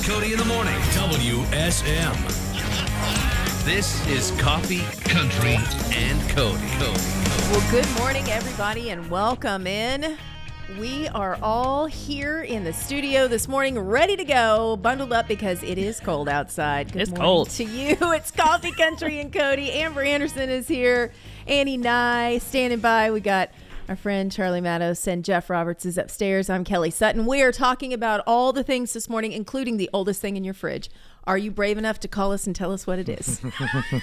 Cody in the morning. WSM. This is Coffee, Country, and Cody. Well, good morning, everybody, and welcome in. We are all here in the studio this morning, ready to go, bundled up because it is cold outside. Good it's morning cold to you. It's Coffee, Country, and Cody. Amber Anderson is here. Annie Nye standing by. We got our friend Charlie Mattos and Jeff Roberts is upstairs. I'm Kelly Sutton. We are talking about all the things this morning, including the oldest thing in your fridge. Are you brave enough to call us and tell us what it is?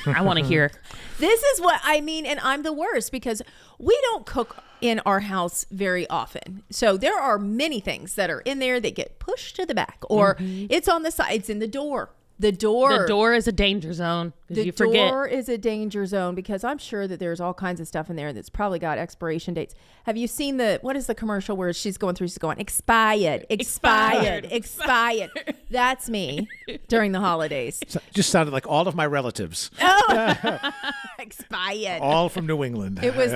I want to hear. This is what I mean, and I'm the worst because we don't cook in our house very often. So there are many things that are in there that get pushed to the back, or it's on the sides in the door. The door is a danger zone. The door is a danger zone because I'm sure that there's all kinds of stuff in there that's probably got expiration dates. Have you seen what is the commercial where she's going, expired. That's me during the holidays. So just sounded like all of my relatives. Oh, expired. All from New England. It was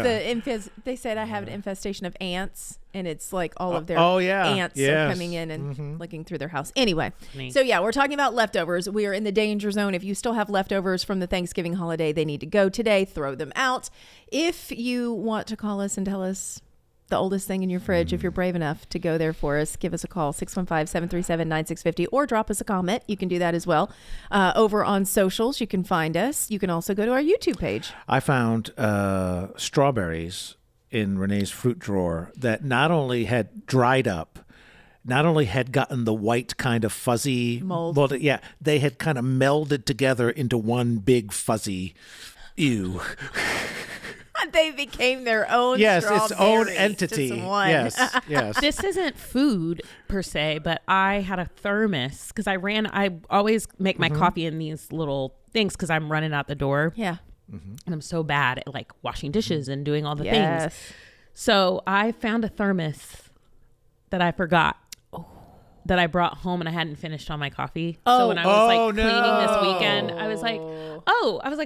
they said I have an infestation of ants, and it's like all of their ants are coming in and looking through their house. Anyway, so yeah, we're talking about leftovers. We are in the danger zone. If you still have leftovers from the Thanksgiving holiday, they need to go today. Throw them out. If you want to call us and tell us the oldest thing in your fridge, if you're brave enough to go there for us, give us a call, 615-737-9650, or drop us a comment. You can do that as well. Over on socials, you can find us. You can also go to our YouTube page. I found strawberries in Renee's fruit drawer that not only had dried up, not only had gotten the white kind of fuzzy mold, they had kind of melded together into one big fuzzy ew. They became their own its own entity. Just one. Yes. This isn't food per se, but I had a thermos because I always make my coffee in these little things because I'm running out the door. Yeah. And I'm so bad at like washing dishes and doing all the things. So I found a thermos that I forgot that I brought home and I hadn't finished on my coffee. So when I was cleaning this weekend, I was like,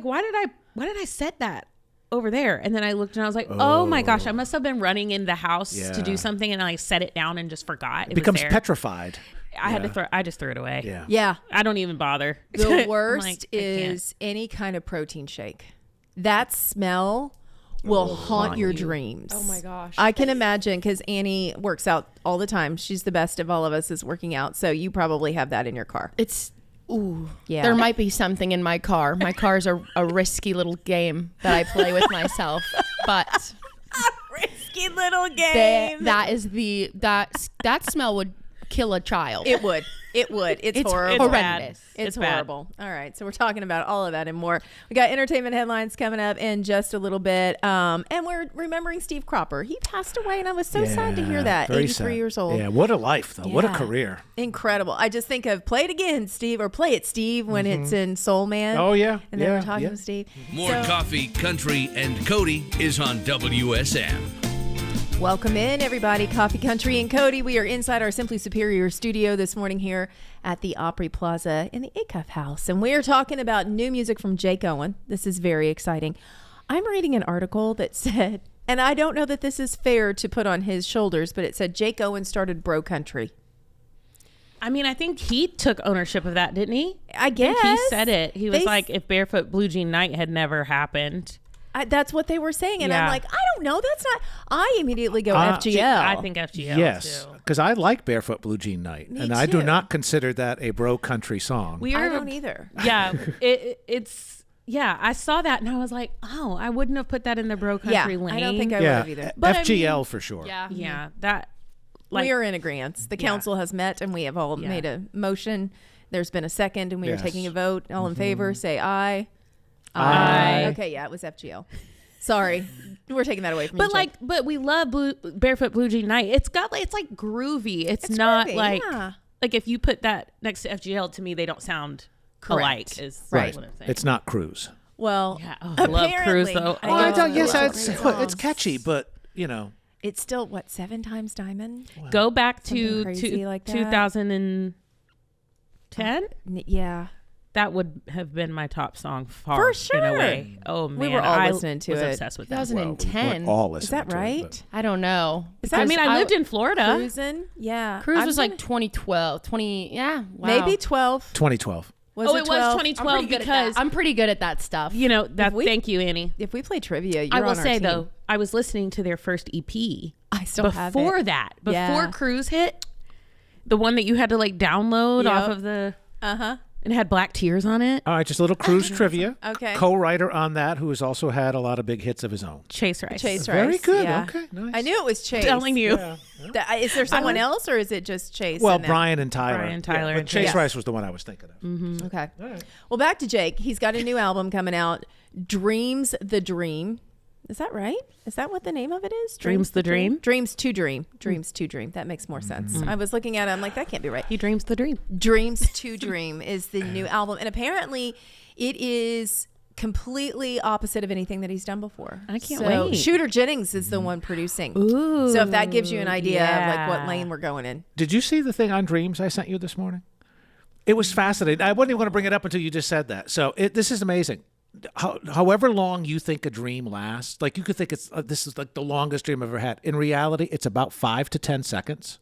why did I set that over there? And then I looked and I was like, oh my gosh, I must have been running in the house to do something and I set it down and just forgot. It becomes was there. petrified. I just threw it away. Yeah. I don't even bother. The worst is any kind of protein shake. That smell will haunt your dreams. Oh my gosh. I can imagine because Annie works out all the time. She's the best of all of us is working out. So you probably have that in your car. There might be something in my car. My car's a risky little game that I play with myself, but risky little game. That smell would kill a child. It would. It's horrible. It's horrendous. It's horrible. All right. So we're talking about all of that and more. We got entertainment headlines coming up in just a little bit. And we're remembering Steve Cropper. He passed away and I was so sad to hear that. 83 sad. Years old. Yeah. What a life though. Yeah. What a career. Incredible. I just think of Play It Again, Steve, or Play It, Steve, when it's in Soul Man. Oh yeah. And then we're talking with Steve. More Coffee, Country, and Cody is on WSM. Welcome in, everybody. Coffee, Country, and Cody. We are inside our Simply Superior studio this morning here at the Opry Plaza in the Acuff House. And we are talking about new music from Jake Owen. This is very exciting. I'm reading an article that said, and I don't know that this is fair to put on his shoulders, but it said Jake Owen started Bro Country. I mean, I think he took ownership of that, didn't he? I guess. He said it. He was like, if Barefoot Blue Jean Night had never happened. That's what they were saying. And I'm like, I don't know. That's not. I immediately go FGL. I think FGL. Yes, too. because I like Barefoot Blue Jean Night. Me and too. I do not consider that a bro country song. I don't either. Yeah. It's. Yeah, I saw that and I was like, oh, I wouldn't have put that in the bro country lane. I don't think I would have either. But FGL for sure. Yeah. That. We are in agreement. The council has met and we have all made a motion. There's been a second and we are taking a vote. All in favor, say aye. Aye. Okay, yeah, it was FGL. Sorry, we're taking that away from you. But we love Barefoot Blue Jean Night. It's like groovy. It's not groovy, like if you put that next to FGL, to me they don't sound alike. Is right. What I'm saying. It's not Cruise. Well, I love Cruise though. It's catchy, but you know, it's still 7 times Diamond. Wow. Go back to like 2010. Yeah. that would have been my top song for sure. In a way. Oh man, we were all listening to it. Obsessed with 2010. All listening. Is that right? To it, I don't know. I mean, I lived in Florida. Cruising, yeah. Cruise was like 2012, yeah, wow. Maybe 12. 2012. Was it 12? 2012 because I'm pretty good at that stuff. You know that. Thank you, Annie. If we play trivia, you're I will on our say team. though, I was listening to their first EP. I still have it. Before that, before Cruise hit, the one that you had to like download off of the and it had Black Tears on it. All right, just a little Cruise trivia. Okay. Co-writer on that, who has also had a lot of big hits of his own. Chase Rice. Very good. Yeah. Okay, nice. I knew it was Chase. Telling you. Yeah. Is there someone else, or is it just Chase? Well, Brian and Tyler. Brian, Tyler, but and Chase Chase. Rice was the one I was thinking of. Mm-hmm. Okay. Right. Well, back to Jake. He's got a new album coming out, Dreams the Dream. Is that right? Is that what the name of it is? Dreams the Dream? Dreams to Dream. Dreams to Dream. That makes more sense. I was looking at it. I'm like, that can't be right. He dreams the dream. Dreams to Dream is the new album. And apparently it is completely opposite of anything that he's done before. I can't wait. Shooter Jennings is the one producing. Ooh. So if that gives you an idea of like what lane we're going in. Did you see the thing on Dreams I sent you this morning? It was fascinating. I wasn't even going to bring it up until you just said that. So this is amazing. However long you think a dream lasts, like you could think this is like the longest dream I've ever had. In reality, it's about 5 to 10 seconds.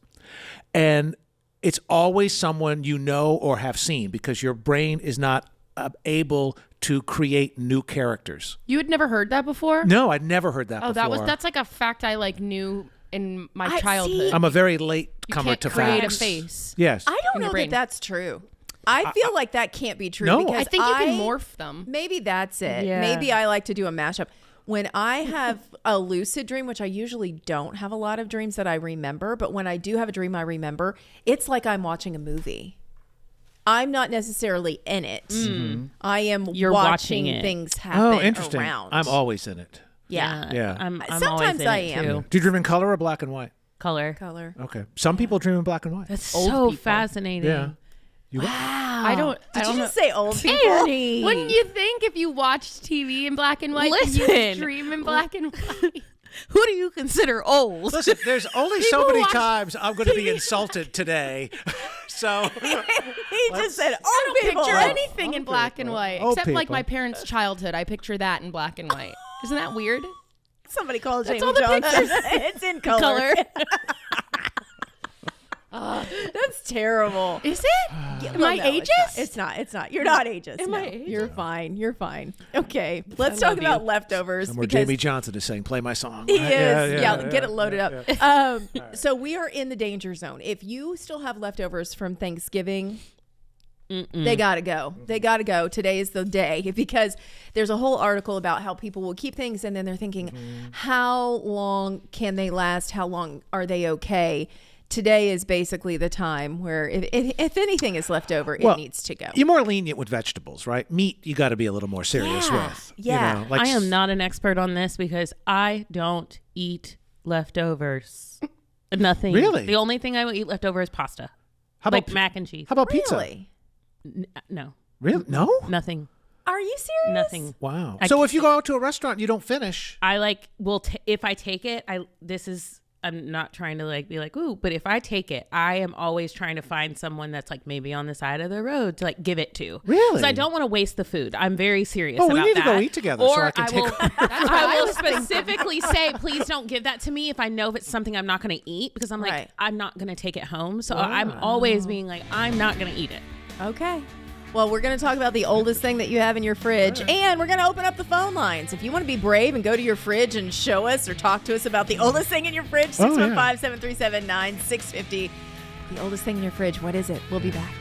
And it's always someone you know or have seen because your brain is not able to create new characters. You had never heard that before? No, I'd never heard that before. That's like a fact I like knew in my childhood. I'm a very late comer to create facts. a face. Yes. I don't know that that's true. I feel like that can't be true. No. Because I think you can morph them. Maybe that's it. Yeah. Maybe I like to do a mashup. When I have a lucid dream, which I usually don't have a lot of dreams that I remember, but when I do have a dream I remember, it's like I'm watching a movie. I'm not necessarily in it. Mm-hmm. I am watching things happen Oh, interesting. around. I'm always in it. Yeah. I'm Sometimes always in I it am. too. Do you dream in color or black and white? Color. Okay. Some people dream in black and white. That's Old so people. fascinating. Yeah. Wow. I don't just say old people? Annie. Wouldn't you think if you watched TV in black and white, Listen. you'd dream in black and white? Who do you consider old? Listen, there's only so many times I'm going to be insulted today. So He just said I old don't people. picture anything in black and white. Old Except like people. my parents' childhood. I picture that in black and white. Isn't that weird? Somebody called Jamie all the Johnson. It's in color. That's terrible. Is it? Am I no, ageist? It's not. You're not ageist. Am no. I ageist? You're fine. Okay. Let's talk about leftovers. somewhere because Jamie Johnson is saying, play my song. he right? is. Yeah, get it loaded up. So we are in the danger zone. If you still have leftovers from Thanksgiving, they got to go. They got to go. Today is the day because there's a whole article about how people will keep things and then they're thinking, how long can they last? How long are they okay? Today is basically the time where if anything is left over, it needs to go. You're more lenient with vegetables, right? Meat, you got to be a little more serious with. Yeah. You know, like I am not an expert on this because I don't eat leftovers. Nothing. Really? The only thing I will eat leftover is pasta. How like about mac and cheese. How about pizza? Really? No. Really? No? Nothing. Are you serious? Nothing. Wow. I So if you go out to a restaurant and you don't finish. I like will if I take it, I'm not trying to like be like, ooh, but if I take it, I am always trying to find someone that's like maybe on the side of the road to like give it to. Really? Because I don't want to waste the food. I'm very serious Oh, about we need that. to go eat together Or so I can take I will specifically say, please don't give that to me if I know if it's something I'm not going to eat because I'm like, Right. I'm not going to take it home. So I'm always being like, I'm not going to eat it. Okay. Well, we're going to talk about the oldest thing that you have in your fridge, and we're going to open up the phone lines. If you want to be brave and go to your fridge and show us or talk to us about the oldest thing in your fridge, 615-737-9650. The oldest thing in your fridge, what is it? We'll be back.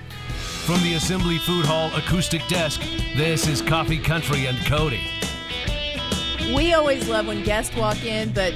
From the Assembly Food Hall acoustic desk, this is Coffee Country and Cody. We always love when guests walk in, but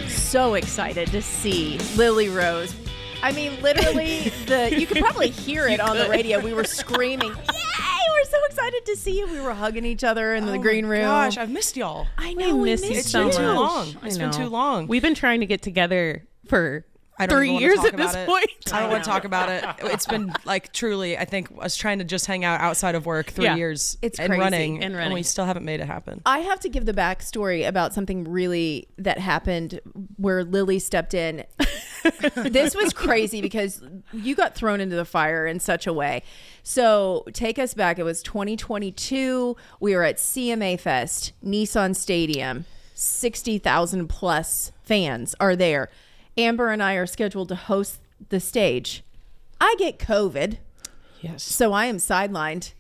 so excited to see Lily Rose. I mean, literally, you could probably hear it on the radio. We were screaming, yay! We're so excited to see you. We were hugging each other in the green room. Gosh, I've missed y'all. I know, we miss you missed so It's been too much. long. It's been too long. We've been trying to get together for I don't 3 even years want to at talk this about point. it. I don't want to talk about it. It's been like truly, I think us trying to just hang out outside of work 3 years It's and crazy. running, And and we still haven't made it happen. I have to give the backstory about something really that happened where Lily stepped in. This was crazy because you got thrown into the fire in such a way. So take us back. It was 2022. We were at CMA Fest, Nissan Stadium. 60,000 plus fans are there. Amber and I are scheduled to host the stage. I get COVID. Yes. So I am sidelined.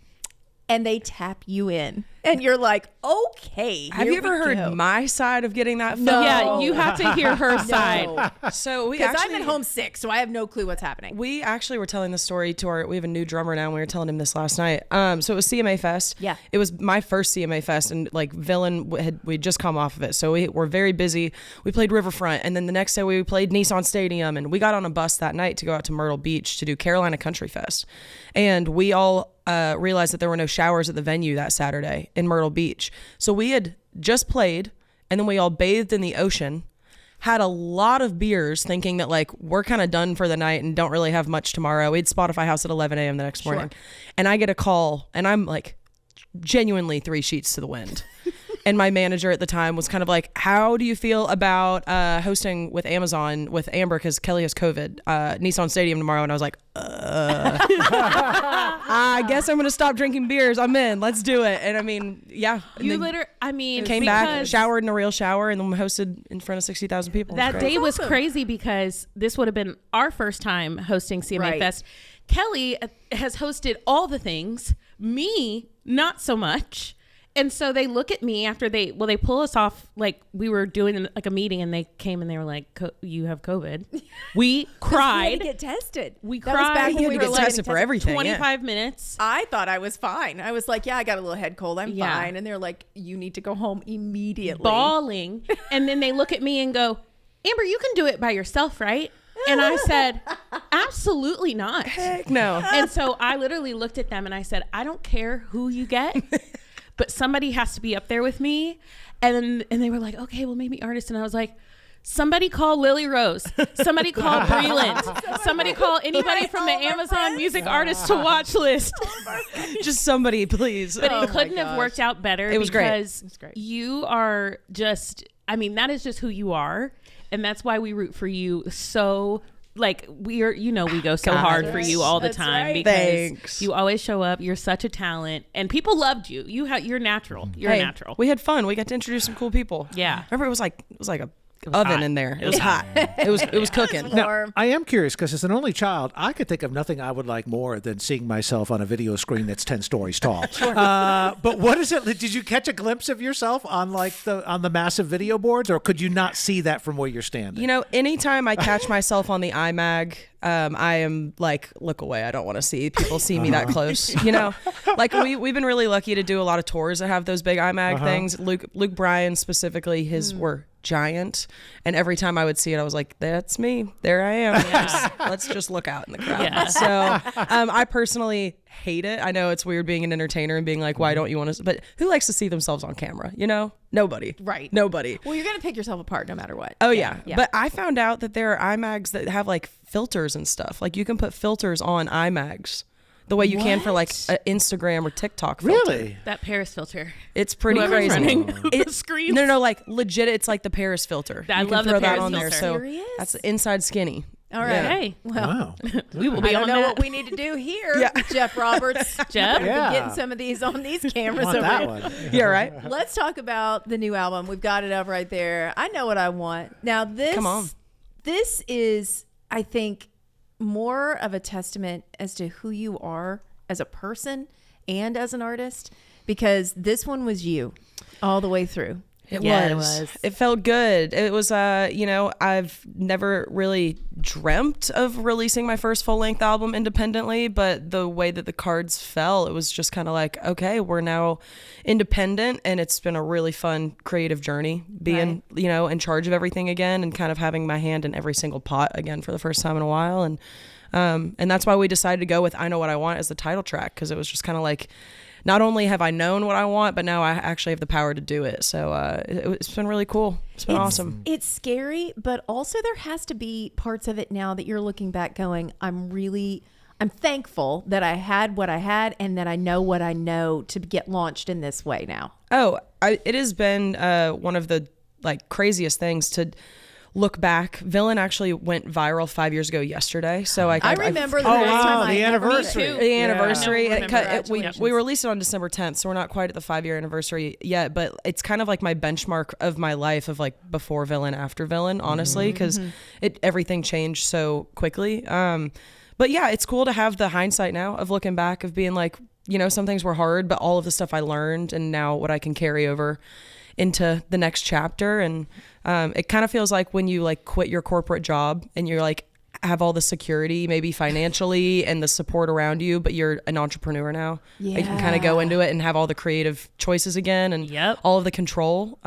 And they tap you in. And you're like, okay. Have you ever heard my side of getting that phone? No. Yeah, you have to hear her side. So we Because actually... I'm at home sick, so I have no clue what's happening. We actually were telling the story to we have a new drummer now, and we were telling him this last night. So it was CMA Fest. Yeah. It was my first CMA Fest, and like Villain we'd just come off of it. So we were very busy. We played Riverfront, and then the next day we played Nissan Stadium, and we got on a bus that night to go out to Myrtle Beach to do Carolina Country Fest. And we all realized that there were no showers at the venue that Saturday in Myrtle Beach. So we had just played, and then we all bathed in the ocean, had a lot of beers thinking that like we're kind of done for the night and don't really have much tomorrow. We had Spotify House at 11 a.m. the next morning. And I get a call, and I'm like genuinely 3 sheets to the wind. And my manager at the time was kind of like, how do you feel about hosting with Amazon with Amber, because Kelly has COVID, Nissan Stadium tomorrow? And I was like, I guess I'm going to stop drinking beers. I'm in. Let's do it. And I mean, yeah. You literally, I mean, came back, showered in a real shower, and then hosted in front of 60,000 people. That day was crazy because this would have been our first time hosting CMA Fest. Kelly has hosted all the things, me, not so much. And so they look at me after they pull us off, like we were doing like a meeting, and they came and they were like, you have COVID. We cried. We had to get tested. We That cried. was back when You had we to were get like, tested for everything. 25 minutes. I thought I was fine. I was like, yeah, I got a little head cold. I'm Yeah. fine. And they're like, you need to go home immediately. Bawling. And then they look at me and go, Amber, you can do it by yourself, right? And I said, absolutely not. Heck no. And so I literally looked at them and I said, I don't care who you get, but somebody has to be up there with me. And they were like, okay, well, maybe artist. And I was like, somebody call Lily Rose. Somebody call Breland. Somebody call anybody from the Amazon Music Artist to Watch list. Just somebody, please. But it couldn't have worked out better. It was great. Because you are just, I mean, that is just who you are. And that's why we root for you so, like, we are, you know, we go so hard for you all the time because Thanks. you always show up. You're such a talent, and people loved you. You're natural. You're natural. We had fun. We got to introduce some cool people. Yeah. Remember, it was like a oven hot. in there. It was hot. It was cooking. Now, I am curious because as an only child, I could think of nothing I would like more than seeing myself on a video screen that's 10 stories tall. But what is it? Did you catch a glimpse of yourself on on the massive video boards, or could you not see that from where you're standing? You know, anytime I catch myself on the iMag, I am like, look away. I don't want to see people see me that close. You know, like we've been really lucky to do a lot of tours that have those big iMag things. Luke Bryan specifically, his were giant, and every time I would see it, I was like, that's me. There I am. Let's just look out in the crowd. Yeah. So I personally hate it. I know it's weird being an entertainer and being like, why don't you want to? But who likes to see themselves on camera? You know, nobody. Right. Nobody. Well, you're going to pick yourself apart no matter what. Oh yeah. But I found out that there are iMags that have like filters and stuff. Like you can put filters on iMags the way you can for like an Instagram or TikTok filter. Really? That Paris filter. It's pretty Whoever's crazy. running the screens. No, like legit. It's like the Paris filter. I You can love the throw that Paris on there. filter. So Serious? that's inside skinny. All right. Yeah. Hey, Well, Wow. we will I be don't on know that. what we need to do here, Yeah. Jeff Roberts. Jeff? We're Yeah. getting some of these on these I cameras want over that here. one. Yeah, right. Let's talk about the new album. We've got it up right there. I know what I want. Now Come on. this is, I think, more of a testament as to who you are as a person and as an artist, because this one was you all the way through. It Yeah, was. it was. It felt good. It was, you know, I've never really dreamt of releasing my first full-length album independently, but the way that the cards fell, it was just kind of like, okay, we're now independent, and it's been a really fun creative journey being, you know, in charge of everything again and kind of having my hand in every single pot again for the first time in a while. And that's why we decided to go with I Know What I Want as the title track, because it was just kind of like, not only have I known what I want, but now I actually have the power to do it. So it's been really cool. It's been awesome. It's scary, but also there has to be parts of it now that you're looking back going, I'm thankful that I had what I had and that I know what I know to get launched in this way now. Oh, it has been one of the like craziest things to look back. Villain actually went viral 5 years ago yesterday. So I remember the first time the anniversary. The anniversary. Yeah. We released it on December 10th, so we're not quite at the 5-year anniversary yet, but it's kind of like my benchmark of my life of like before Villain, after Villain, honestly, because everything changed so quickly. But yeah, it's cool to have the hindsight now of looking back of being like, you know, some things were hard, but all of the stuff I learned and now what I can carry over into the next chapter. And it kind of feels like when you like quit your corporate job and you're like have all the security, maybe financially and the support around you, but you're an entrepreneur now. Yeah. You can kind of go into it and have all the creative choices again and all of the control.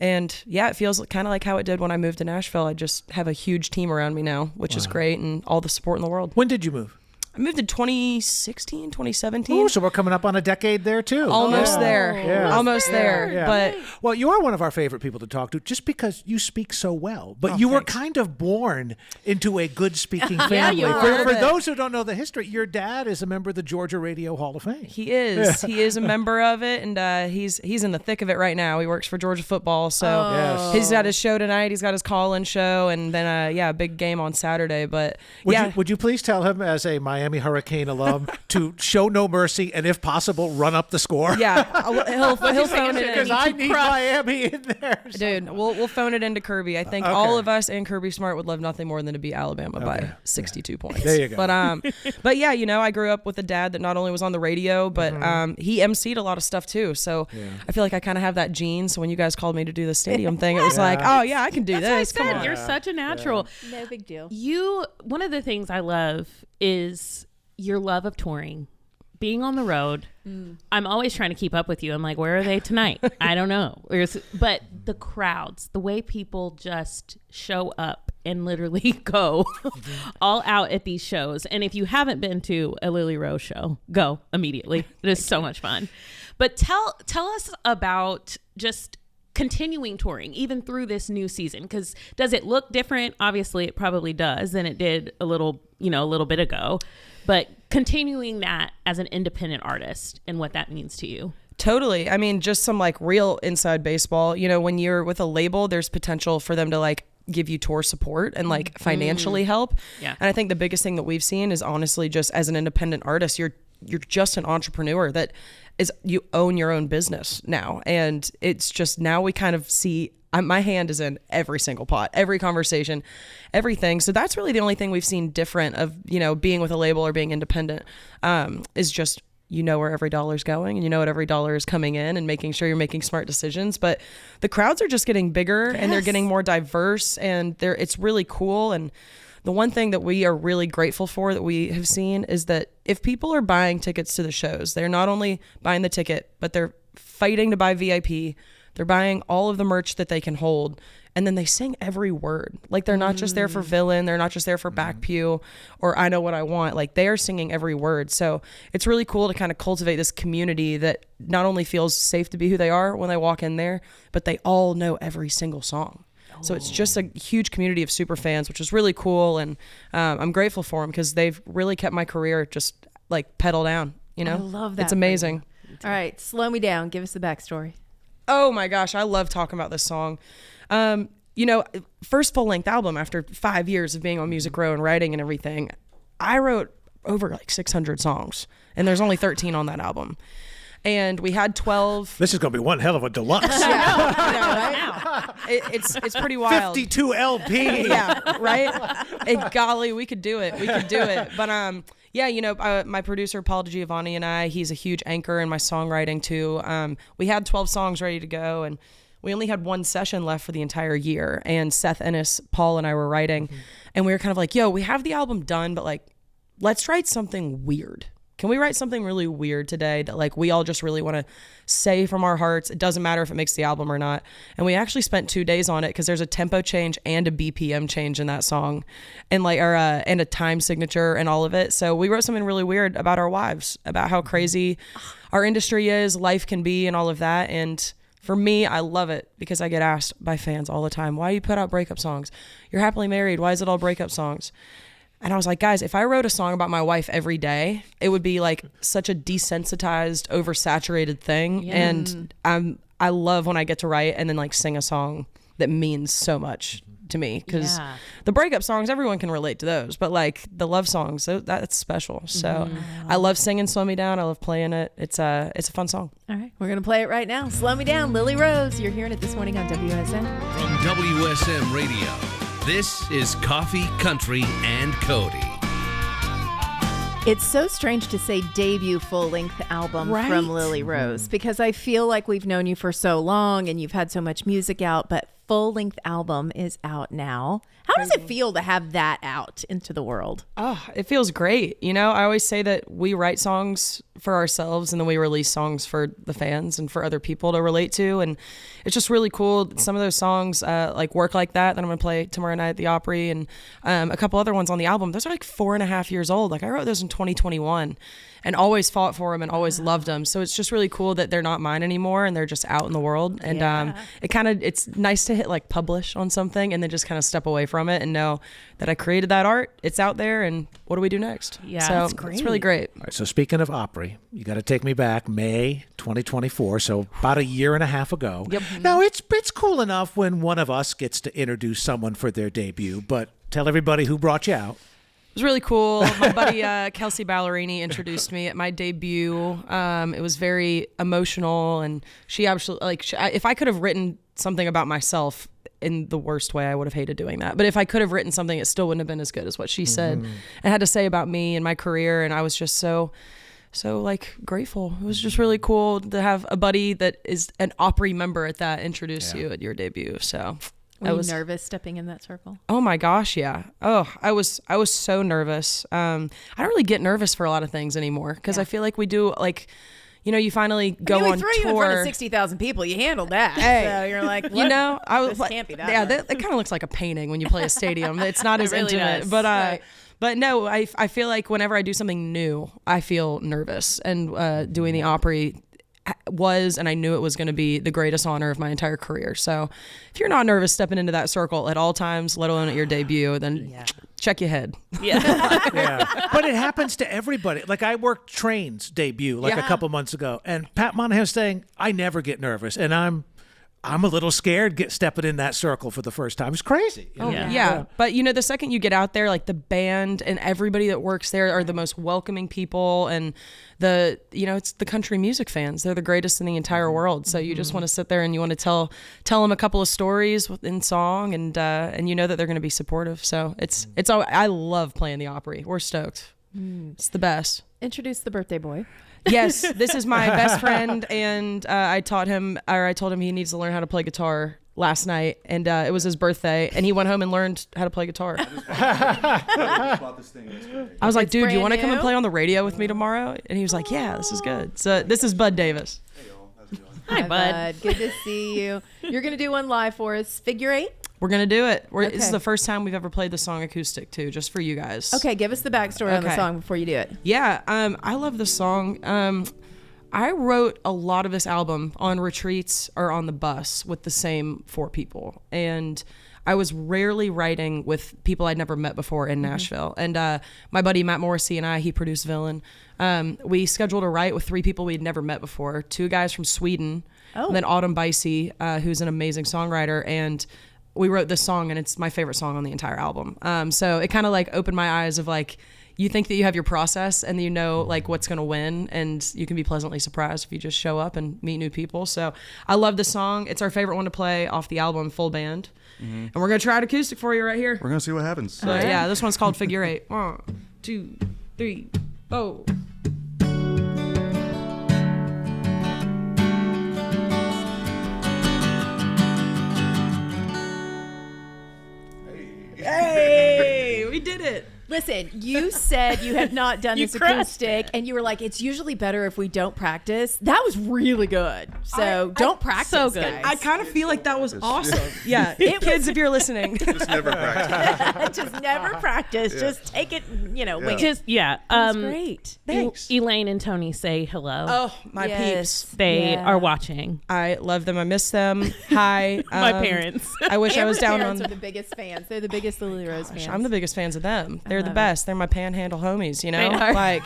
And yeah, it feels kind of like how it did when I moved to Nashville. I just have a huge team around me now, which is great, and all the support in the world. When did you move? I moved in 2016, 2017. Oh, so we're coming up on a decade there too. Almost there. Yeah. Almost there. Yeah. But well, you are one of our favorite people to talk to just because you speak so well. But you were kind of born into a good speaking family. you are. For those who don't know the history, your dad is a member of the Georgia Radio Hall of Fame. he is. He is a member of it, and he's in the thick of it right now. He works for Georgia football, so he's got his show tonight. He's got his call-in show, and then a big game on Saturday. But would you please tell him, as a Miami Hurricane alum, to show no mercy and, if possible, run up the score? Yeah, he'll phone it in. Because I need Miami in there. So. Dude, we'll phone it into Kirby. I think all of us and Kirby Smart would love nothing more than to beat Alabama by 62 points. There you go. But yeah, you know, I grew up with a dad that not only was on the radio, but he emceed a lot of stuff too. So I feel like I kind of have that gene. So when you guys called me to do the stadium thing, it was like, oh yeah, I can do this. Come on. You're such a natural. No big deal. One of the things I love is your love of touring, being on the road. I'm always trying to keep up with you. I'm like, where are they tonight? I don't know. But the crowds, the way people just show up and literally go all out at these shows. And if you haven't been to a Lily Rose show, go immediately. It is so much fun. But tell us about just continuing touring even through this new season, because does it look different? Obviously it probably does than it did a little bit ago, but continuing that as an independent artist and what that means to you. Totally. I mean, just some like real inside baseball, you know, when you're with a label, there's potential for them to like give you tour support and like financially help. Yeah. And I think the biggest thing that we've seen is honestly just as an independent artist, you're just an entrepreneur that is, you own your own business now. And it's just, now we kind of see my hand is in every single pot, every conversation, everything. So that's really the only thing we've seen different of, you know, being with a label or being independent, is just, you know, where every dollar is going and you know what every dollar is coming in and making sure you're making smart decisions. But the crowds are just getting bigger and they're getting more diverse, and it's really cool. And the one thing that we are really grateful for that we have seen is that if people are buying tickets to the shows, they're not only buying the ticket, but they're fighting to buy VIP. They're buying all of the merch that they can hold. And then they sing every word. Like they're not just there for Villain. They're not just there for Back Pew or I Know What I Want. Like they are singing every word. So it's really cool to kind of cultivate this community that not only feels safe to be who they are when they walk in there, but they all know every single song. So it's just a huge community of super fans, which is really cool. And I'm grateful for them because they've really kept my career just like pedal down, you know? I love that. It's amazing. All right, slow me down. Give us the backstory. Oh my gosh, I love talking about this song. You know, first full-length album after 5 years of being on Music Row and writing and everything, I wrote over like 600 songs, and there's only 13 on that album. And we had 12. This is going to be one hell of a deluxe. I know, right? It's pretty wild. 52 LP. Yeah, right? Golly, we could do it. But yeah, you know, my producer, Paul DiGiovanni, and I, he's a huge anchor in my songwriting too. We had 12 songs ready to go, and we only had one session left for the entire year. And Seth Ennis, Paul, and I were writing, and we were kind of like, yo, we have the album done, but like, let's write something weird. can we write something really weird today that like we all just really want to say from our hearts? It doesn't matter if it makes the album or not. And we actually spent 2 days on it because there's a tempo change and a BPM change in that song, and like and a time signature and all of it. So we wrote something really weird about our wives, about how crazy our industry is, life can be, and all of that. And for me, I love it because I get asked by fans all the time, why do you put out breakup songs? You're happily married. Why is it all breakup songs? And I was like, guys, if I wrote a song about my wife every day, it would be like such a desensitized, oversaturated thing. Yeah. And I love when I get to write and then like sing a song that means so much to me, because the breakup songs, everyone can relate to those, but like the love songs, that's special. So I love singing Slow Me Down. I love playing it. It's a fun song. All right, we're gonna play it right now. Slow Me Down, Lily Rose. You're hearing it this morning on WSM. From WSM Radio, this is Coffee, Country, and Cody. It's so strange to say debut full-length album from Lily Rose, because I feel like we've known you for so long and you've had so much music out, but full-length album is out now. How does it feel to have that out into the world? Oh, it feels great. You know, I always say that we write songs for ourselves and then we release songs for the fans and for other people to relate to. And it's just really cool. Some of those songs, like Work Like That I'm going to play tomorrow night at the Opry, and a couple other ones on the album, those are like 4.5 years old. Like I wrote those in 2021 and always fought for them and always loved them. So it's just really cool that they're not mine anymore and they're just out in the world. And it's nice to hit like publish on something and then just kind of step away from it and know that I created that art. It's out there, and what do we do next? Yeah, so that's great. It's really great. All right, so speaking of Opry, you got to take me back May 2024, so about a year and a half ago. Yep. Now it's cool enough when one of us gets to introduce someone for their debut, but tell everybody who brought you out. It was really cool. My buddy Kelsey Ballerini introduced me at my debut. It was very emotional, and she absolutely if I could have written something about myself in the worst way, I would have hated doing that. But if I could have written something, it still wouldn't have been as good as what she said and had to say about me and my career. And I was just so like grateful. It was just really cool to have a buddy that is an Opry member at that introduce you at your debut. So. Were you nervous stepping in that circle? Oh my gosh, yeah. Oh, I was so nervous. I don't really get nervous for a lot of things anymore because I feel like we do like, you know, you finally go on tour. You in front of 60,000 people. You handled that. Hey, so you're like, what? You know, I was this like, can't be that. Yeah, that kind of looks like a painting when you play a stadium. It's not as really intimate, does. but Right. But no, I feel like whenever I do something new, I feel nervous, and doing the Opry was, and I knew it was going to be the greatest honor of my entire career. So if you're not nervous stepping into that circle at all times, let alone at your debut, then check your head. Yeah. But it happens to everybody. Like I worked Train's debut a couple months ago, and Pat Monahan was saying, I never get nervous, and I'm a little scared stepping in that circle for the first time. It's crazy. Oh, yeah. But, you know, the second you get out there, like the band and everybody that works there are the most welcoming people. And it's the country music fans. They're the greatest in the entire world. So you just want to sit there and you want to tell them a couple of stories in song, and you know that they're going to be supportive. So I love playing the Opry. We're stoked. It's the best. Introduce the birthday boy. Yes, this is my best friend, and I told him he needs to learn how to play guitar last night, and it was his birthday, and he went home and learned how to play guitar. I was like, dude, do you want to come and play on the radio with me tomorrow? And he was like, yeah, this is good. So this is Bud Davis. Hey, y'all. How's it going? Hi, Bud. Good to see you. You're going to do one live for us. Figure 8? We're going to do it. This is the first time we've ever played the song acoustic, too, just for you guys. Okay, give us the backstory on the song before you do it. Yeah, I love the song. I wrote a lot of this album on retreats or on the bus with the same 4 people. And I was rarely writing with people I'd never met before in Nashville. And my buddy Matt Morrissey and he produced Villain. We scheduled a write with 3 people we'd never met before. 2 guys from Sweden, and then Autumn Bicey, who's an amazing songwriter. And we wrote this song, and it's my favorite song on the entire album. So it kind of like opened my eyes of like, you think that you have your process and you know like what's going to win, and you can be pleasantly surprised if you just show up and meet new people. So I love this song. It's our favorite one to play off the album, full band. And we're going to try it acoustic for you right here. We're going to see what happens. So yeah, this one's called Figure 8. 1, 2, 3, 4. Hey, we did it. Listen, you said you had not done this acoustic, and you were like, it's usually better if we don't practice. That was really good. So don't practice, so good. Guys. I kind of feel like that was awesome. Yeah, kids, if you're listening. Just never practice. Just never practice. Yeah. Just take it, wing it. That's great. Thanks. Elaine and Tony say hello. Oh, my peeps. They are watching. I love them. I miss them. Hi. My parents. I wish I was down parents on. Are the biggest fans. They're the biggest Lily Rose fans. I'm the biggest fans of them. They're the best. They're my panhandle homies, They are. Like,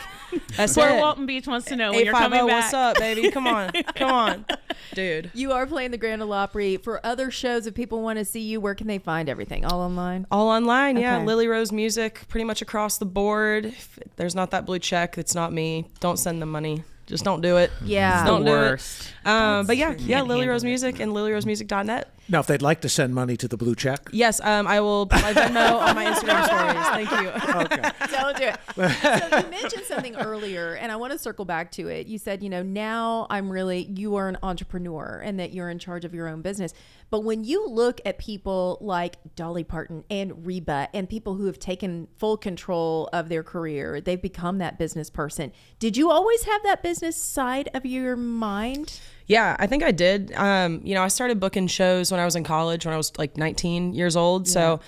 that's Where it. Walton Beach wants to know when you're coming back. What's up, baby? Come on. Dude. You are playing the Grand Ole Opry. For other shows, if people want to see you, where can they find everything? All online? All online, yeah. Lily Rose Music, pretty much across the board. If there's not that blue check, it's not me. Don't send them money. Just don't do it. Yeah. Just don't the do worst. it. But yeah, Lily Rose Music and LilyRoseMusic.net. Now, if they'd like to send money to the blue check. Yes, I will put my Venmo on my Instagram stories. Thank you. Okay. Don't do it. So you mentioned something earlier, and I want to circle back to it. You said, now you are an entrepreneur and that you're in charge of your own business. But when you look at people like Dolly Parton and Reba and people who have taken full control of their career, they've become that business person. Did you always have that business side of your mind? Yeah, I think I did. I started booking shows when I was in college, when I was like 19 years old. Yeah. So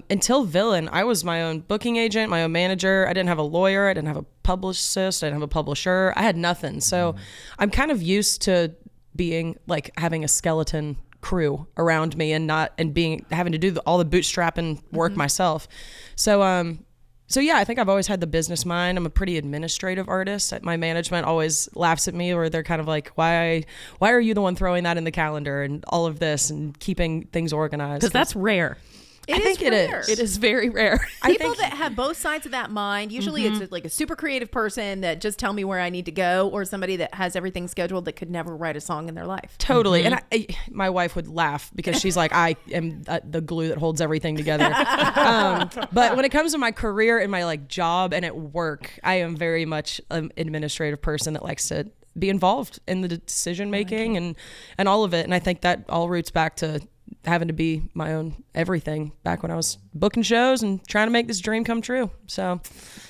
until Villain, I was my own booking agent, my own manager. I didn't have a lawyer. I didn't have a publicist. I didn't have a publisher. I had nothing. So I'm kind of used to being like having a skeleton crew around me and having to do all the bootstrapping work myself. So yeah, I think I've always had the business mind. I'm a pretty administrative artist. My management always laughs at me, or they're kind of like, why are you the one throwing that in the calendar and all of this and keeping things organized? Because that's rare. I think it is. It is very rare. People that have both sides of that mind, usually it's like a super creative person that just tell me where I need to go, or somebody that has everything scheduled that could never write a song in their life. Totally. And my wife would laugh because she's like, I am the glue that holds everything together. But when it comes to my career and my job and at work, I am very much an administrative person that likes to be involved in the decision making and all of it. And I think that all roots back to having to be my own everything back when I was booking shows and trying to make this dream come true. So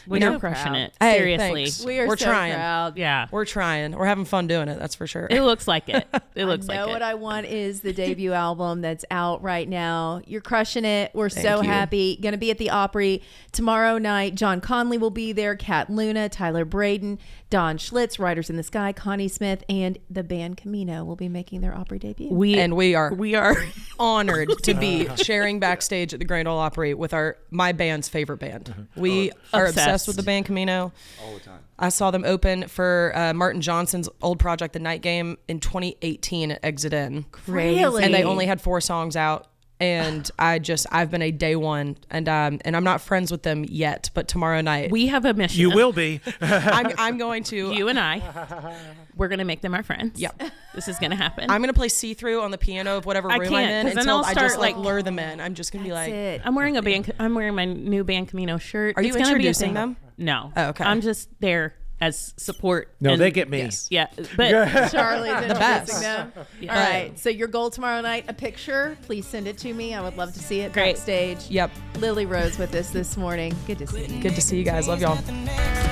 we're crushing it. Hey, seriously. Thanks. We're so trying. Proud. Yeah. We're trying. We're having fun doing it. That's for sure. It looks like it. It looks like it. What I Want is the debut album that's out right now. You're crushing it. We're Thank so you. happy. Going to be at the Opry tomorrow night. John Conley will be there. Kat Luna, Tyler Braden, Don Schlitz, Riders in the Sky, Connie Smith, and the band Camino will be making their Opry debut. We are honored to be sharing backstage at the Grand Ole Opry with my band's favorite band. We are obsessed with the band Camino. All the time. I saw them open for Martin Johnson's old project, The Night Game, in 2018 at Exit In. Really? And they only had 4 songs out. And I've been a day one, and I'm not friends with them yet, but tomorrow night we have a mission. You will be. I'm going to. You and I, we're going to make them our friends. Yep. This is going to happen. I'm going to play See-Through on the piano of whatever room I'm in until I just lure them in. I'm just going to be like, it. I'm wearing my new Band Camino shirt. Are you introducing them? No. Oh, okay. I'm just there as support. No, and, they get me. Yes. Yeah, but Charlie's introducing best. them. Yeah. All right. So your goal tomorrow night, a picture. Please send it to me. I would love to see it Great. backstage. Yep. Lily Rose with us this morning. Good to see you. Good to see you guys. Love y'all.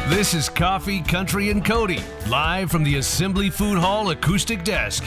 This is Coffee, Country, and Cody, live from the Assembly Food Hall acoustic desk.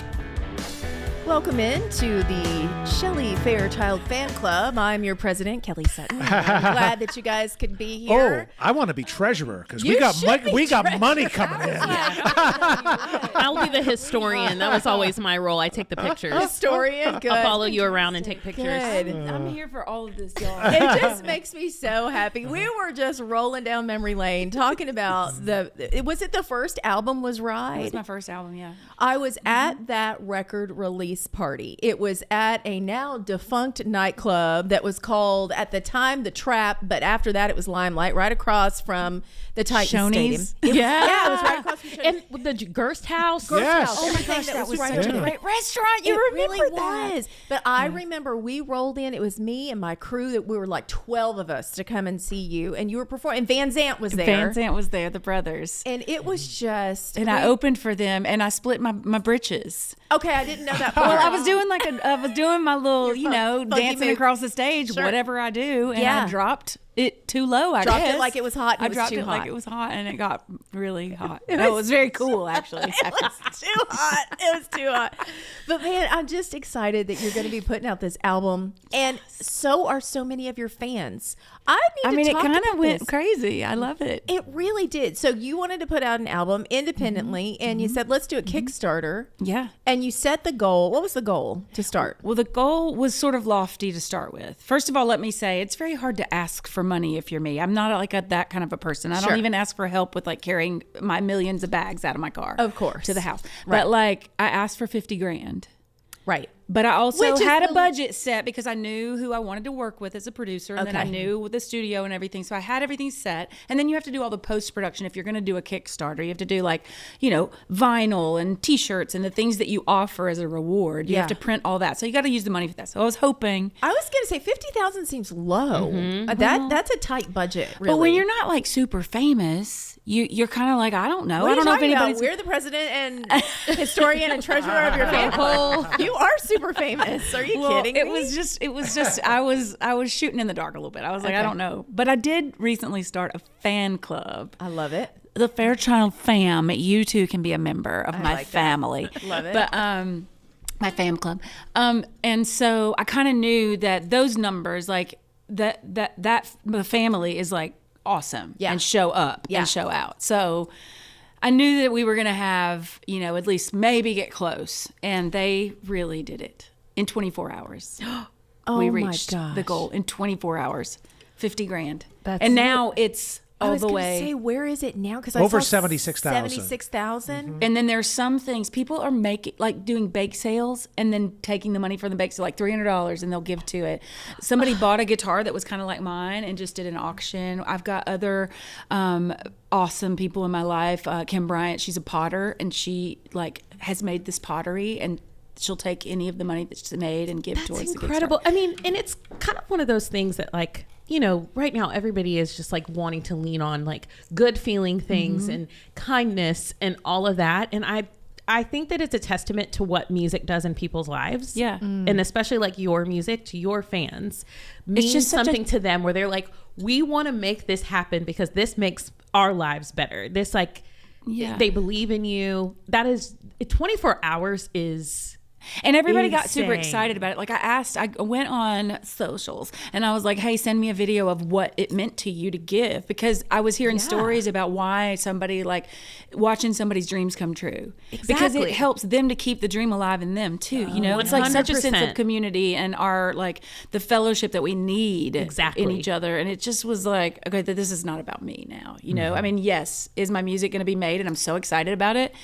Welcome in to the Shelly Fairchild fan club. I'm your president, Kelly Sutton. I'm glad that you guys could be here. Oh, I want to be treasurer because You we got should be got money coming in. I'll be the historian. That was always my role. I take the pictures. Historian, good. I'll follow you around and take pictures. Good. I'm here for all of this, y'all. It just makes me so happy. We were just rolling down memory lane talking about was it the first album was Ride? It was my first album, yeah. I was at that record release party. It was at a now defunct nightclub that was called, at the time, The Trap, but after that it was Limelight, right across from the Titans Shoney's? Stadium. Yeah. It was right across from Shoney's. And the Gerst House. Yes. Oh my Everything gosh, that was right such there. a great restaurant. You It remember really that? was. But I remember we rolled in. It was me and my crew that we were like 12 of us to come and see you. And you were performing. And Van Zant was there. Van Zant was there, the brothers. And it was just. And I opened for them, and I split my britches. Okay, I didn't know that part. Well, I was doing my little, Your funky dancing move. across the stage, Sure. whatever I do, and Yeah. I dropped it too low. I dropped guess. it like it was hot. And I it was dropped too it hot. like it was hot, and it got really hot. It was very cool, actually. It was too hot. It was too hot. But man, I'm just excited that you're going to be putting out this album, and so are so many of your fans. It kind of went crazy. I love it. It really did. So you wanted to put out an album independently, and you said, let's do a Kickstarter. Yeah. And you set the goal. What was the goal to start? Well, the goal was sort of lofty to start with. First of all, let me say it's very hard to ask for money if you're me. I'm not like that kind of a person. I don't even ask for help with like carrying my millions of bags out of my car. Of course. To the house. Right. But like I asked for $50,000. Right. But I also had a budget set because I knew who I wanted to work with as a producer, and then I knew the studio and everything. So I had everything set. And then you have to do all the post-production. If you're going to do a Kickstarter, you have to do like, vinyl and T-shirts and the things that you offer as a reward. You have to print all that. So you got to use the money for that. So I was hoping. I was going to say 50,000 seems low. That's a tight budget, really. But when you're not like super famous, you're kind of like, I don't know. What I don't know if anybody's. We're the president and historian and treasurer of your fan club. You are super famous. Are you kidding me? It was just I was shooting in the dark a little bit. I was like, I don't know. But I did recently start a fan club. I love it. The Fairchild fam. You too can be a member of my family. Love it. But my fam club. And so I kind of knew that those numbers, like that the family is like awesome and show up and show out. So I knew that we were going to have, at least maybe get close. And they really did it in 24 hours. We reached the goal in 24 hours, $50,000. And now it's all the way. I was going to say, where is it now? Because over I saw 76,000. 76,000. And then there's some things people are making, like doing bake sales and then taking the money from the bake sale, like $300, and they'll give to it. Somebody bought a guitar that was kind of like mine and just did an auction. I've got other awesome people in my life. Kim Bryant, she's a potter, and she like has made this pottery, and she'll take any of the money that she's made and give towards incredible. the Kickstarter. I mean, and it's kind of one of those things that like, right now everybody is just like wanting to lean on like good feeling things and kindness and all of that. And I think that it's a testament to what music does in people's lives. Yeah. And especially like your music to your fans means just something to them where they're like, we want to make this happen because this makes our lives better. This like, they believe in you. That is 24 hours is... And everybody got super excited about it. Like I went on socials and I was like, hey, send me a video of what it meant to you to give. Because I was hearing stories about why somebody like watching somebody's dreams come true. Exactly. Because it helps them to keep the dream alive in them too. It's like such a sense of community and our like the fellowship that we need in each other. And it just was like, okay, this is not about me now. I mean, yes, is my music going to be made? And I'm so excited about it.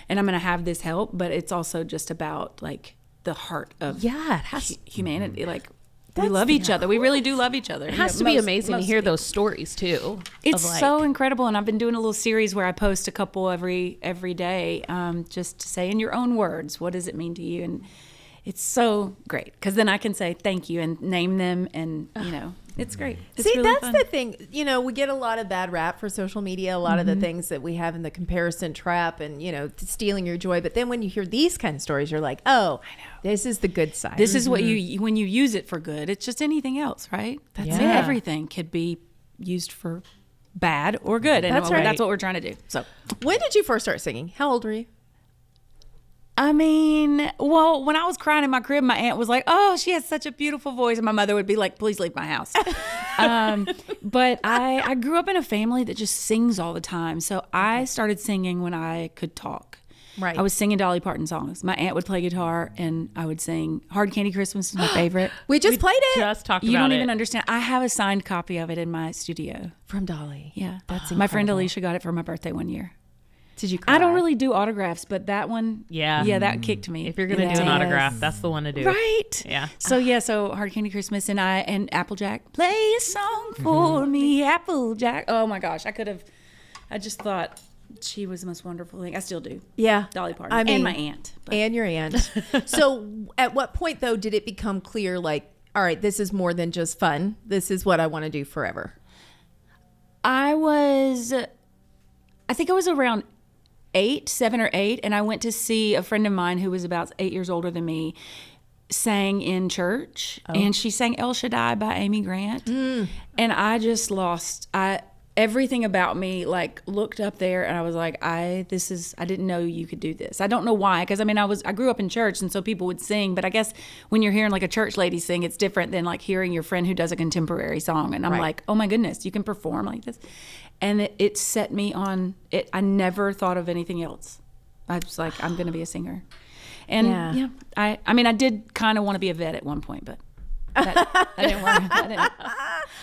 And I'm going to have this help, but it's also just about like the heart of humanity. Like we love each other. We really do love each other. It has to be amazing to hear those stories too. It's so incredible. And I've been doing a little series where I post a couple every day, just to say in your own words, what does it mean to you? And it's so great because then I can say thank you and name them, and it's great. It's See, really that's fun. the thing. We get a lot of bad rap for social media, a lot of the things that we have in the comparison trap and, stealing your joy. But then when you hear these kind of stories, you're like, oh, I know. This is the good side. This is what when you use it for good, it's just anything else, right? That's it. Everything could be used for bad or good. And That's right. That's what we're trying to do. So when did you first start singing? How old were you? I mean, well, when I was crying in my crib, my aunt was like, oh, she has such a beautiful voice. And my mother would be like, please leave my house. But I grew up in a family that just sings all the time. So I started singing when I could talk. Right. I was singing Dolly Parton songs. My aunt would play guitar and I would sing Hard Candy Christmas is my favorite. We just played it. Just talked about it. You don't even understand. I have a signed copy of it in my studio. From Dolly. Yeah. That's incredible. My friend Alicia got it for my birthday one year. Did you cry? I don't really do autographs, but that one, that kicked me. If you're going to do an autograph, that's the one to do. Right. Yeah. So Hard Candy Christmas and Applejack, play a song for me, Applejack. Oh my gosh, I just thought she was the most wonderful thing. I still do. Yeah. Dolly Parton. And my aunt. And your aunt. So at what point though did it become clear like, all right, this is more than just fun. This is what I want to do forever. I think I was around 7 or 8, and I went to see a friend of mine who was about 8 years older than me sang in church, and she sang El Shaddai by Amy Grant, and I just lost. Everything about me like looked up there, and I was like, I didn't know you could do this. I don't know why, because I mean, I grew up in church, and so people would sing, but I guess when you're hearing like a church lady sing, it's different than like hearing your friend who does a contemporary song. And I'm like, oh my goodness, you can perform like this, and it set me on it. I never thought of anything else. I was like, I'm going to be a singer, and I mean, I did kind of want to be a vet at one point, but. I didn't want to.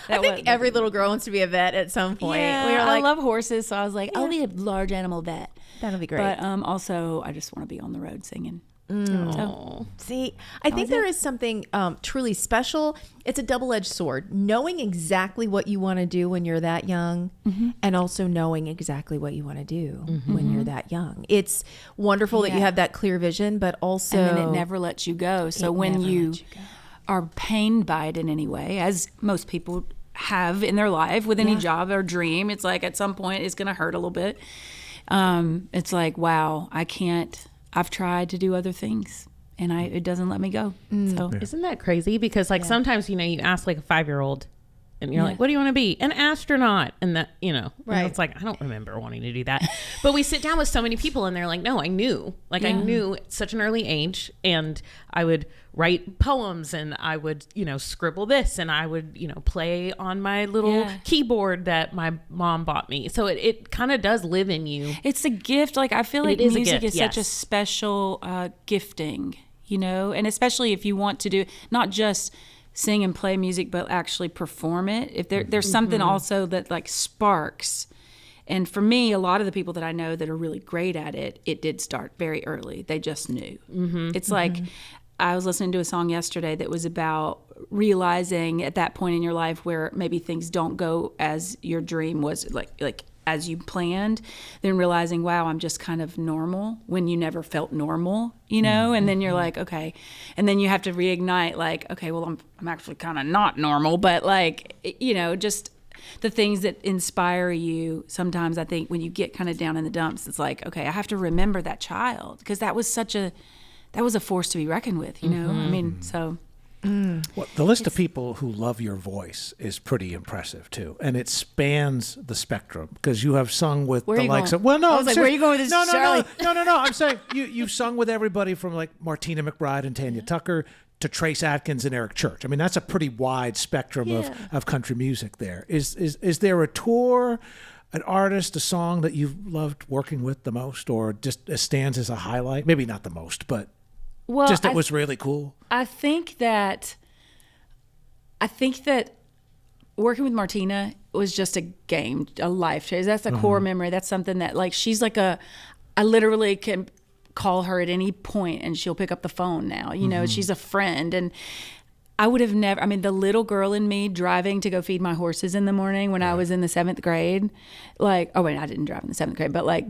I think every little girl wants to be a vet at some point. Yeah, we were like, I love horses, so I was like, I'll be a large animal vet. That'll be great. But also, I just want to be on the road singing. So, see, I think there is something truly special. It's a double-edged sword. Knowing exactly what you want to do when you're that young, and also knowing exactly what you want to do when you're that young. It's wonderful that you have that clear vision, but also, and then it never lets you go. So when you are pained by it in any way, as most people have in their life with any job or dream, it's like at some point it's going to hurt a little bit. It's like, wow, I've tried to do other things and it doesn't let me go. So isn't that crazy? Because like sometimes, you ask like a 5-year-old and you're like, what do you want to be? An astronaut. And that, and it's like, I don't remember wanting to do that. But we sit down with so many people and they're like, no, I knew at such an early age, and I would write poems, and I would, scribble this, and I would, play on my little keyboard that my mom bought me. So it kind of does live in you. It's a gift. Like, I feel like music is such a special gifting, and especially if you want to do not just sing and play music, but actually perform it. If there's something also that like sparks. And for me, a lot of the people that I know that are really great at it, it did start very early. They just knew. It's like, I was listening to a song yesterday that was about realizing at that point in your life where maybe things don't go as your dream was, like as you planned, then realizing, wow, I'm just kind of normal when you never felt normal, and then you're like, okay. And then you have to reignite like, okay, well, I'm actually kind of not normal, but like, just the things that inspire you. Sometimes I think when you get kind of down in the dumps, it's like, okay, I have to remember that child, because that was a force to be reckoned with, I mean, so. Well, the list of people who love your voice is pretty impressive too, and it spans the spectrum, because you have sung with the likes of. Well, no, I was like, where are you going with this? No. I'm saying you've sung with everybody from like Martina McBride and Tanya Tucker to Trace Adkins and Eric Church. I mean, that's a pretty wide spectrum of country music. There is there a tour, an artist, a song that you've loved working with the most, or just stands as a highlight? Maybe not the most, but. Well, it was really cool. I think that working with Martina was just a life change. That's a core memory. That's something that like, she's like I literally can call her at any point and she'll pick up the phone now, she's a friend. And I would have never, the little girl in me driving to go feed my horses in the morning when I was in the 7th grade, like, I didn't drive in the 7th grade, but like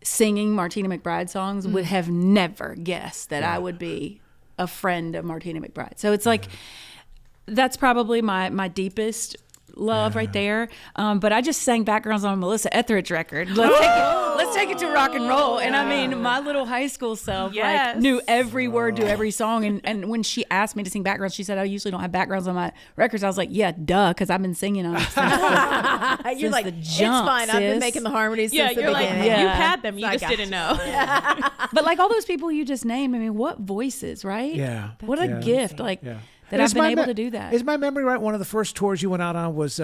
singing Martina McBride songs, would have never guessed that I would be a friend of Martina McBride. So it's like, that's probably my deepest love right there. But I just sang backgrounds on a Melissa Etheridge record. Let's take it to rock and roll. And I mean, my little high school self like knew every word to every song. And when she asked me to sing backgrounds, she said, I usually don't have backgrounds on my records. I was like, yeah, duh, because I've been singing on it since you're like, the jump, it's fine. sis. I've been making the harmonies since the beginning. Like, you've had them. You just didn't know. But like all those people you just named, what voices, right? Yeah. What a gift. Like, that I've been able to do that. Is my memory right? One of the first tours you went out on was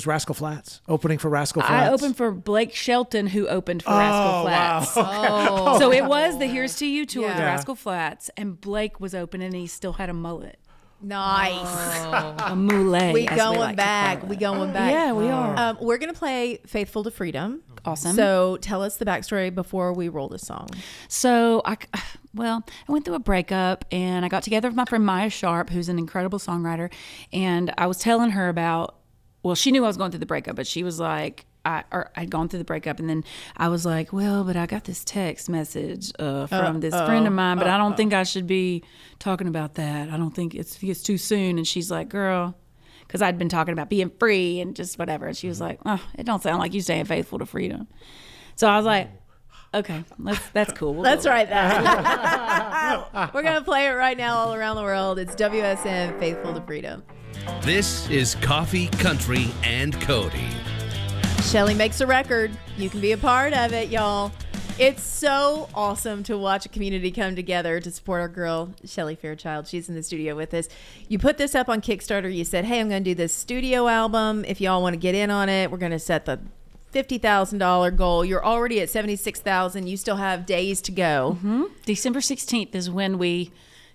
Rascal Flatts, opening for Rascal Flatts. I opened for Blake Shelton, who opened for Rascal Flatts. Wow. Okay. So it was the Here's to You tour with Rascal Flatts, and Blake was opening, and he still had a mullet. Nice. A mullet. We going back. Yeah, we are. We're going to play Faithful to Freedom. Awesome. So tell us the backstory before we roll this song. So I went through a breakup, and I got together with my friend Maya Sharp, who's an incredible songwriter. And I was telling her about, she knew I was going through the breakup, but she was like, I'd gone through the breakup, and then I was like, but I got this text message from this friend of mine, but I don't think I should be talking about that. I don't think it's too soon. And she's like, girl, because I'd been talking about being free and just whatever. And she was like, it don't sound like you staying faithful to freedom. So I was like, Okay, that's cool. Let's write that. We're going to play it right now all around the world. It's WSM, Faithful to Freedom. This is Coffee, Country, and Cody. Shelly makes a record. You can be a part of it, y'all. It's so awesome to watch a community come together to support our girl, Shelly Fairchild. She's in the studio with us. You put this up on Kickstarter. You said, hey, I'm going to do this studio album. If y'all want to get in on it, we're going to set the $50,000 goal. You're already at $76,000. You still have days to go. Mm-hmm. December 16th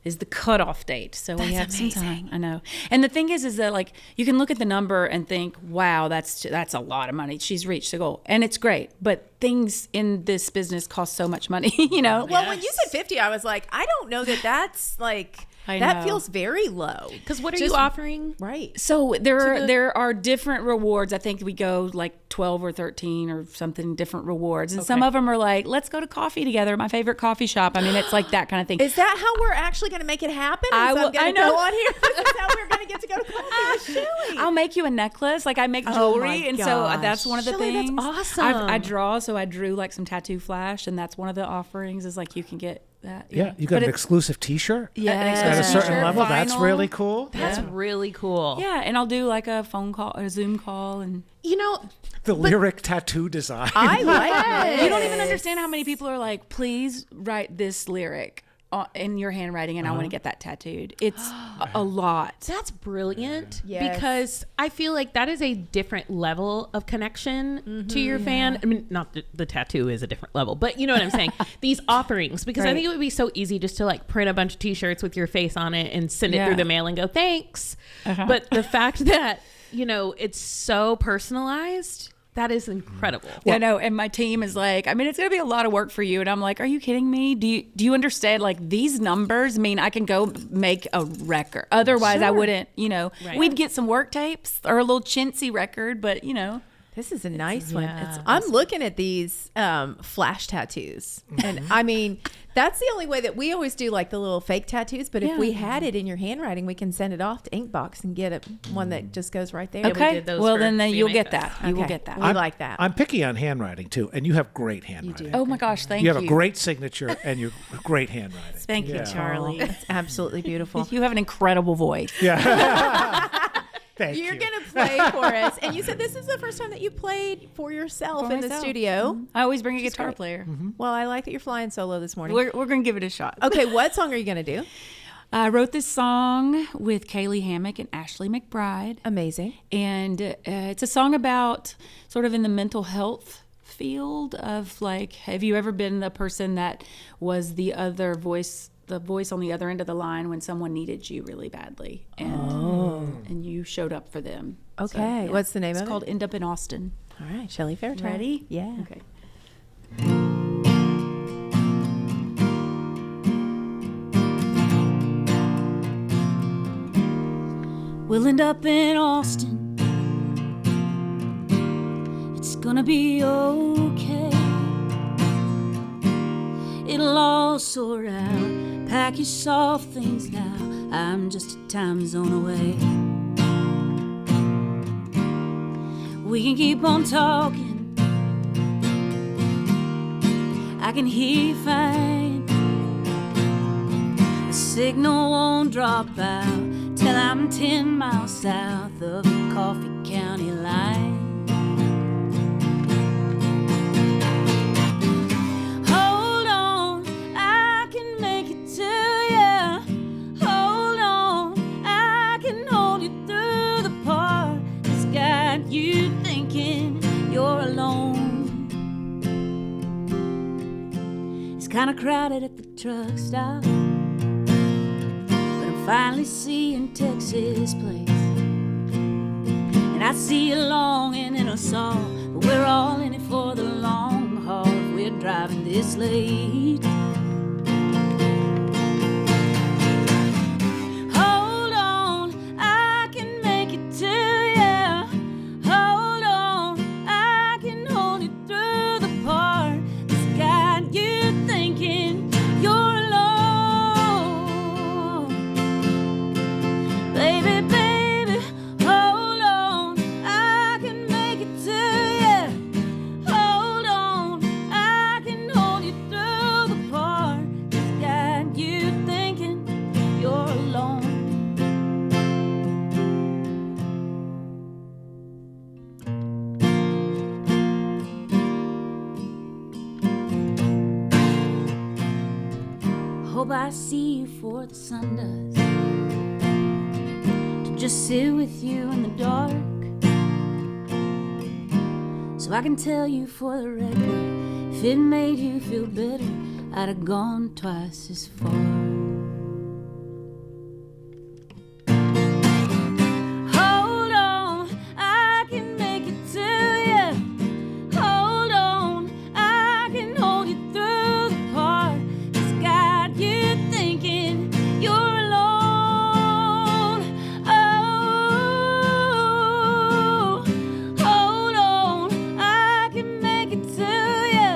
is the cutoff date. So we have some time. I know. And the thing is that like you can look at the number and think, wow, that's a lot of money. She's reached the goal. And it's great. But things in this business cost so much money, you know? Well, when you said 50, I was like, I don't know that's like... That feels very low. Because what are you offering? Right. So there are different rewards. I think we go like 12 or 13 or something, different rewards. And some of them are like, let's go to coffee together, my favorite coffee shop. I mean, it's like that kind of thing. Is that how we're actually going to make it happen? I know. Go on here. Is that how we're going to get to go to coffee with Shelly? I'll make you a necklace. Like I make jewelry. And so that's one of the Shelly, things. That's awesome. I draw. So I drew like some tattoo flash. And that's one of the offerings is like you can get that. Yeah, you got an exclusive T-shirt. Yeah, at a certain level. That's really cool. That's really cool. Yeah, and I'll do like a phone call, a Zoom call, and the lyric tattoo design. I like it. You don't even understand how many people are like, please write this lyric in your handwriting, and I want to get that tattooed. It's a lot. That's brilliant. Yes. Because I feel like that is a different level of connection to your fan. I mean, not the tattoo is a different level, but you know what I'm saying? These offerings, because I think it would be so easy just to like print a bunch of t-shirts with your face on it and send it through the mail and go, thanks. But the fact that, it's so personalized, that is incredible. I know, and my team is like, I mean, it's going to be a lot of work for you. And I'm like, are you kidding me? Do you understand? Like, these numbers mean I can go make a record. Otherwise, I wouldn't, we'd get some work tapes or a little chintzy record, but, This is a nice one. I'm looking at these flash tattoos. And I mean, that's the only way that we always do like the little fake tattoos. But if we had it in your handwriting, we can send it off to Inkbox and get one that just goes right there. Okay. Well, then you'll get that. You will get that. We like that. I'm picky on handwriting too. And you have great handwriting. You do. Oh my gosh. Thank you. You have a great signature and you're great handwriting. Thank you, Charlie. It's absolutely beautiful. You have an incredible voice. Yeah. You're going to play for us. And you said this is the first time that you played for yourself in the studio. Mm-hmm. I always bring a guitar player. Mm-hmm. Well, I like that you're flying solo this morning. We're going to give it a shot. Okay, what song are you going to do? I wrote this song with Kaylee Hammock and Ashley McBride. Amazing. And it's a song about sort of in the mental health field of like, have you ever been the person that was the other voice, the voice on the other end of the line when someone needed you really badly and you showed up for them? Okay. So, what's the name of it? It's called End Up in Austin. All right. Shelly Fairchild. Ready? Yeah. Okay. We'll end up in Austin. It's gonna be okay. It'll all sort out. Pack your soft things now. I'm just a time zone away. We can keep on talking. I can hear you fine. The signal won't drop out till I'm 10 miles south of the Coffee County line. Hold on, I can make it to you. Hold on, I can hold you through the part that's got you thinking you're alone. It's kinda crowded at the truck stop, finally seeing Texas place, and I see a longing in us all, but we're all in it for the long haul if we're driving this late. Hold on, I can make it to you. Hold on, I can hold you through the part that's got you thinking you're alone. Baby, baby, hold on, I can make it to you. Hold on, I can hold hope I see you before the sun does. To just sit with you in the dark, so I can tell you for the record, if it made you feel better, I'd have gone twice as far. Hold on, I can make it to you. Hold on, I can hold you through the part. It's got you thinking you're alone. Oh, hold on, I can make it to you.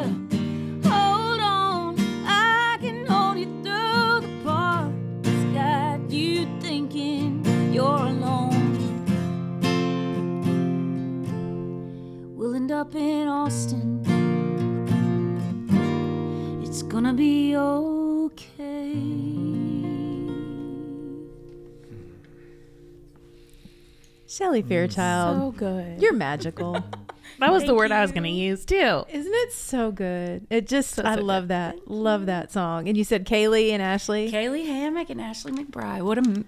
Hold on, I can hold you through the part. It's got you thinking you're alone. We'll end up in Austin. It's gonna be okay. Shelly Fairchild. So good. You're magical. That was the word I was going to use too. Isn't it so good? It just, I love that. Love that song. And you said Kaylee and Ashley? Kaylee Hammock and Ashley McBride.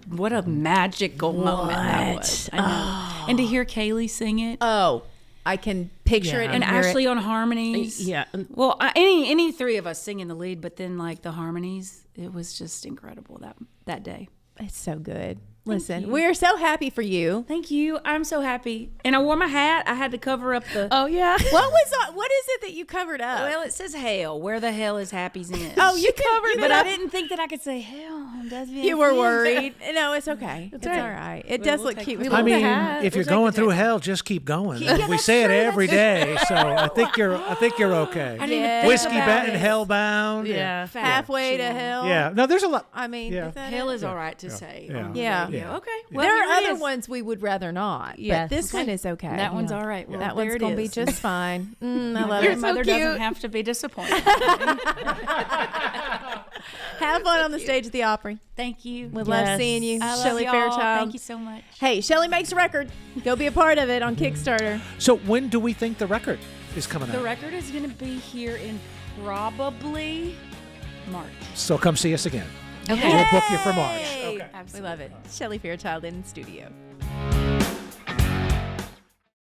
What a magical moment that was. I know. And to hear Kaylee sing it. Oh, I can picture it And hear Ashley it. on harmonies. Yeah. Well, any three of us singing the lead, but then like the harmonies, it was just incredible that day. It's so good. Listen, we're so happy for you. Thank you. I'm so happy. And I wore my hat. I had to cover up the. Oh, yeah. What is it that you covered up? Well, it says hell. Where the hell is Happy's in? Oh, you covered it But up. I didn't think that I could say hell. You were worried. No, it's okay. It's all right. It does look cute. I mean, if you're going through hell, just keep going. We say it every day, so I think you're okay. Whiskey about and hellbound. Yeah. Halfway to hell. Yeah. No, there's a lot. I mean, Yeah. is that Hell it? is all right to say. Yeah. on the Yeah. radio. Yeah. Okay. Well, There here are it other is. ones we would rather not, Yes. but this one is okay. That one's all right. Well, That there one's it gonna be is. just fine. I love My it. grandmother doesn't have to be disappointed. Have fun on the stage at the Opry. Thank you. We love seeing you, I love Shelly y'all. Fairchild. Thank you so much. Hey, Shelly makes a record. Go be a part of it on Kickstarter. So when do we think the record is coming The out? record is going to be here in probably March. So come see us again. Okay. We'll book you for March. Hey! Okay. We love it. Shelly Fairchild in studio.